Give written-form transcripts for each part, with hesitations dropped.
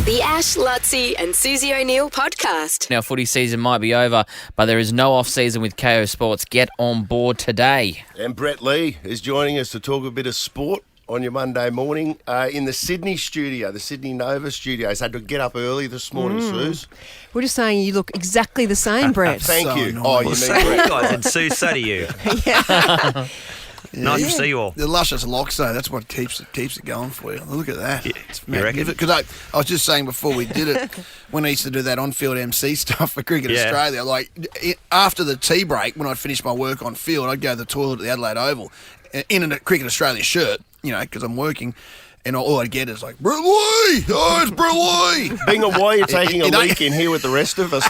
The Ash, Lutzi and Susie O'Neill podcast. Now, footy season might be over, but there is no off-season with Kayo Sports. Get on board today. And Brett Lee is joining us to talk a bit of sport on your Monday morning in the Sydney studio, the Sydney Nova studios. Had to get up early this morning, Suze. We're just saying you look exactly the same, Brett. Thank So you. nice. Oh, you mean Brett? Guys, and Sue, so do you. Nice to see you all. The luscious locks, though, that's what keeps it going for you. Look at that. Yeah, It's you reckon? magnificent. Because I was just saying before we did it, when I used to do that on-field MC stuff for Cricket Yeah. Australia, after the tea break, when I'd finish my work on field, I'd go to the toilet at the Adelaide Oval in a Cricket Australia shirt, because I'm working, and all I'd get is like, Brett Lee! Oh, it's Brett Lee! Bingham, why are you taking a leak in here with the rest of us?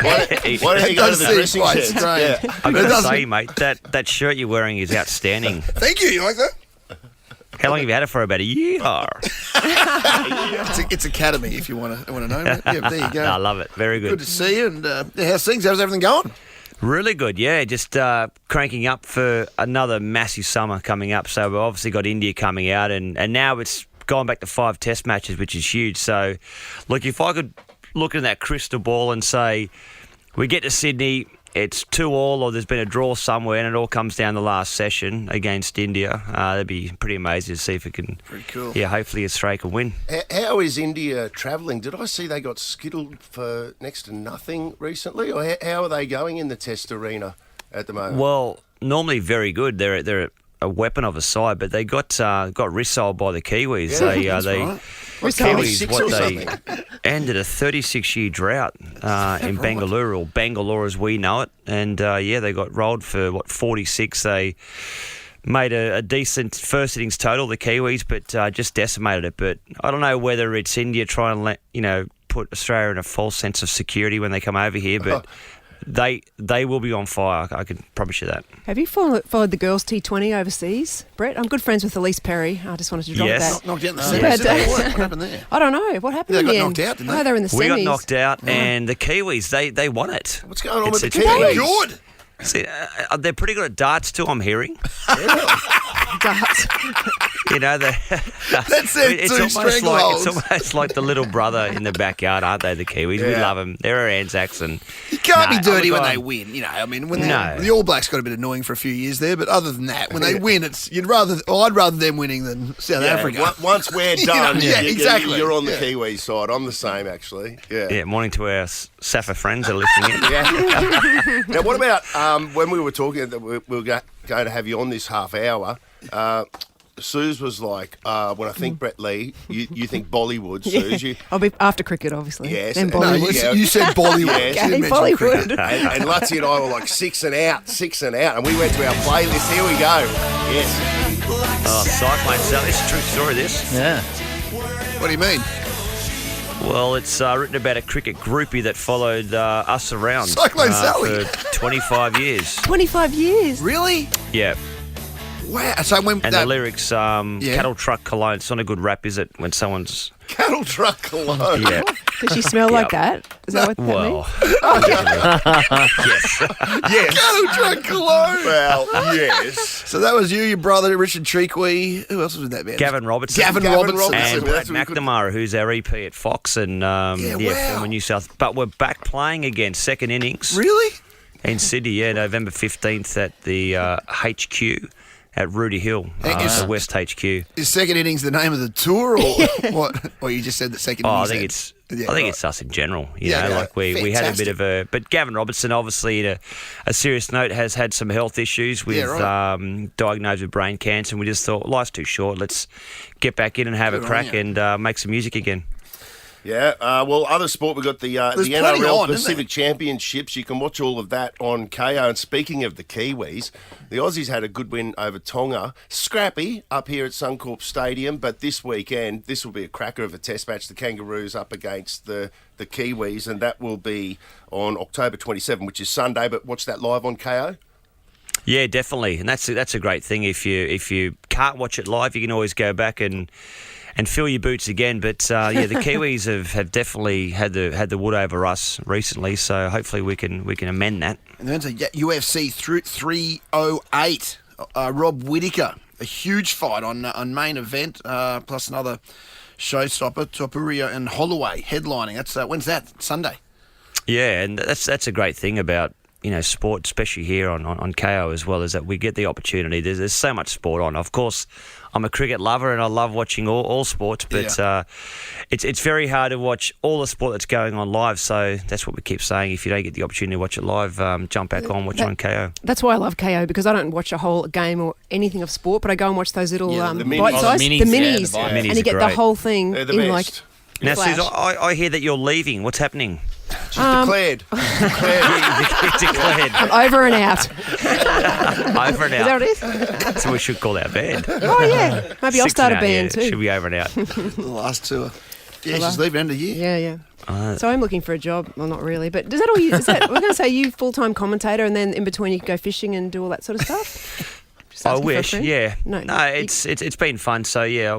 Why don't you go to the dressing quite shed? strange. Yeah. I've It got to doesn't- say, mate, that shirt you're wearing is outstanding. Thank you. You like that? How long have you had it for? About a year? It's Academy, if you want to know. Mate. Yeah, there you go. I love it. Very Good good. to see you. And how's things? How's everything going? Really good, yeah. Just cranking up for another massive summer coming up. So we've obviously got India coming out, and now it's gone back to 5 test matches, which is huge. So, look, if I could look in that crystal ball and say we get to Sydney, it's 2-2, or there's been a draw somewhere, and it all comes down the last session against India. That'd be pretty amazing to see if it can. Pretty cool. Yeah, hopefully Australia can win. How is India travelling? Did I see they got skittled for next to nothing recently? Or how are they going in the test arena at the moment? Well, normally very good. They're a weapon of a side, but they got rissoled by the Kiwis. Yeah, they right. Like Kiwis 46 or they something? ended a 36-year drought in Bangalore, or Bangalore as we know it, and they got rolled for 46. They made a decent first innings total, the Kiwis, but just decimated it. But I don't know whether it's India trying to put Australia in a false sense of security when they come over here, but. They will be on fire, I can promise you that. Have you followed the girls T20 overseas, Brett? I'm good friends with Elise Perry. I just wanted to drop Yes. that. Knocked out in the But, semis. didn't they? What happened there? I don't know. What happened Yeah, in they the got end? knocked out, didn't they? Oh, they were in the semis. We got knocked out, and the Kiwis, they won it. What's going on with the It's- Kiwis? Good. See, they're pretty good at darts too, I'm hearing. Darts. That's their it's two almost like strangleholds. it's almost like the little brother in the backyard, aren't they? The Kiwis, we Yeah. love them. They're our Anzacs, and You can't No, be dirty look, when they I'm- win. When No. the All Blacks got a bit annoying for a few years there, but other than that, when they win, I'd rather them winning than South Africa. Once we're done, exactly. you're on the Yeah. Kiwi side. I'm the same, actually. Yeah. yeah, morning to our Safa friends that are listening in. Yeah. Now, what about when we were talking that we were going to have you on this half hour? Suze was like, when I think Brett Lee, you think Bollywood, Suze. You, I'll be after cricket, obviously. Yes. Then No, Bollywood. yeah. You said Bollywood. Yes. You didn't Okay, mention cricket. Bollywood. and Lutzi and I were like 6 and out, and we went to our playlist. Here we go. Yes. Oh, Cyclone Sally, it's a true story, this. Yeah. What do you mean? Well, it's written about a cricket groupie that followed us around Cyclone Sally. for 25 years. 25 years. Really? Yeah. Wow. So when And the lyrics, Yeah. cattle truck cologne. It's not a good rap, is it? When someone's Cattle truck cologne. yeah. Does she smell like that? Is that what that Well, yes. Yes. cattle truck cologne. Well, yes. So that was you, your brother, Richard Treaquey. Who else was in that band? Gavin Robertson. Gavin Robertson. And That's Brad what we could- McNamara, who's our EP at Fox, and wow. former New South. But we're back playing again, second innings Really? in Sydney. Yeah, November 15th at the HQ at Rudy Hill, Is- the West HQ. Is second innings the name of the tour, or what? Or you just said that second Oh, innings? I think had- it's. Yeah, I think right. it's us in general. You Yeah, know, no, like we had a bit fantastic. of a. But Gavin Robertson, obviously, in a serious note, has had some health issues with Yeah, right. diagnosed with brain cancer. And we just thought life's too short. Let's get back in and have Good a on crack you. and make some music again. Yeah, well, other sport, we've got the There's plenty NRL on, isn't Pacific Championships. You can watch all of that on Kayo. And speaking of the Kiwis, the Aussies had a good win over Tonga. Scrappy up here at Suncorp Stadium, but this weekend, this will be a cracker of a test match. The Kangaroos up against the Kiwis, and that will be on October 27, which is Sunday, but watch that live on Kayo. Yeah, definitely, and that's a great thing. If you can't watch it live, you can always go back and fill your boots again. But the Kiwis have definitely had the wood over us recently. So hopefully we can amend that. And then to UFC 308, Rob Whittaker, a huge fight on main event, plus another Showstopper, Topuria and Holloway headlining. That's when's that? Sunday. Yeah, and that's a great thing about sport, especially here on Kayo as well, is that we get the opportunity. There's so much sport on. Of course, I'm a cricket lover and I love watching all sports, but it's very hard to watch all the sport that's going on live. So that's what we keep saying. If you don't get the opportunity to watch it live, jump back on, watch it on Kayo. That's why I love KO, because I don't watch a whole game or anything of sport, but I go and watch those little the minis. bite size, the the minis, minis, yeah, the minis and you are get the great. whole thing They're the in best. Now, flash. Suze, I hear that you're leaving. What's happening? She's declared. Declared. Over and out. Over and Is that out. what it is? So we should call our band. Oh yeah, maybe I'll 6 start a and out, band yeah. too. Should be over and out. The last tour. Yeah, she's leaving end of year. Yeah. So I'm looking for a job. Well, not really, but does that all? We're going to say you full-time commentator, and then in between you can go fishing and do all that sort of stuff. Just I asking for a wish, friend? yeah. No, It's been fun. So yeah,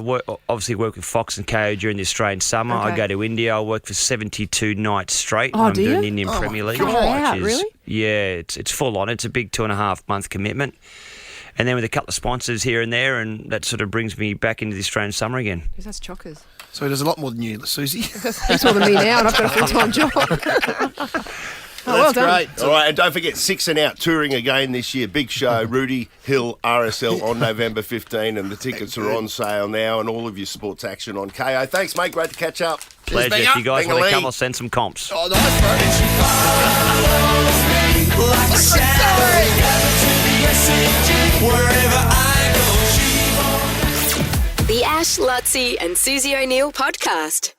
obviously work with Fox and KO during the Australian summer. Okay. I go to India. I work for 72 nights straight. Oh, I'm do doing you? the Indian Oh, Premier my League. God. Wow, which is- really? Yeah, it's full on. It's a big 2.5 month commitment. And then with a couple of sponsors here and there, and that sort of brings me back into the Australian summer again. Because that's chockers. So he does a lot more than you, Susie. He's more than me now, and I've got a full-time job. Well done. Great. All right, and don't forget 6 and Out touring again this year. Big show, Rudy Hill RSL on November 15, and the tickets are on sale now, and all of your sports action on KO. Thanks, mate. Great to catch up. Pleasure. bang If up, you guys bang a want to lee. come, I'll send some comps. Oh, nice, bro. The Ash, Lutzi, and Susie O'Neill podcast.